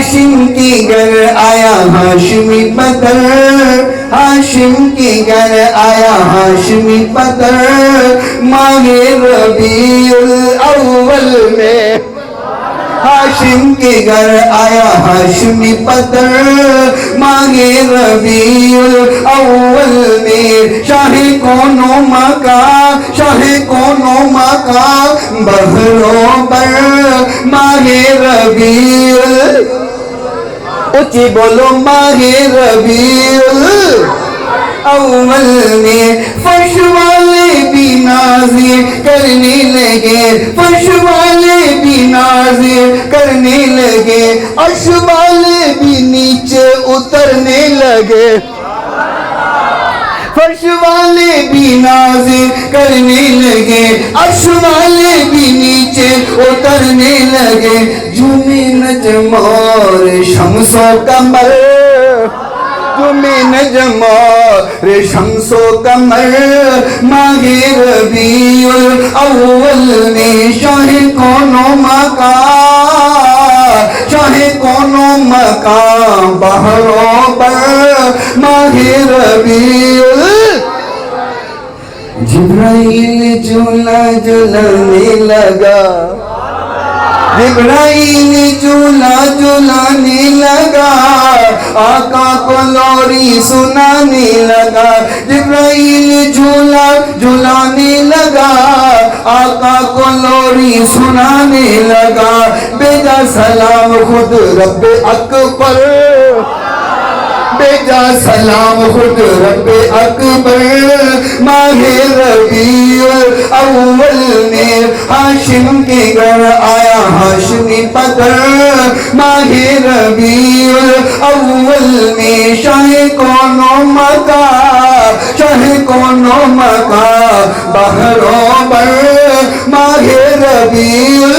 हाशिम के घर आया हाशमी बदर, हाशिम के घर आया हाशमी बदर, माहे रबीउल अव्वल में हाशिम के घर आया हाशमी बदर, माहे रबीउल अव्वल में शाहे कोनो मका, शाहे कोनो मका बहरों पर माहे रबीउल, ऊंची बोलो माहे रबीउल अव्वल में फर्श वाले भी नाज़िर करने लगे, फर्श वाले भी नाज़िर करने लगे, अर्श वाले भी नीचे उतरने लगे, फर्श वाले भी नाज़िर करने लगे, अर्श वाले भी नीचे उतरने लगे, झूमे नजम और शम्सो कमर, झूमे नजम और शम्सो कमर, माहे रबीउल अव्वल में शाहे कोनो मका, शाहे कोनो मका बहरों पर माहे रबीउल। जिब्राइल झूला झूलाने लगा, जिब्राइल झूला झूलाने लगा, आका को लोरी सुनाने लगा, जिब्राइल झूला झूलाने लगा, आका को लोरी सुनाने लगा, बेजा सलाम खुद रब्बे अकबर, बेजा सलाम खुद रब्बे अकबर, माहे रबीउल अव्वल में हाशिम के घर आया हाशमी बदर, माहे रबीउल अव्वल में शाहे कोनो मका, शाहे कोनो मका बहरों पर माहे रबीउल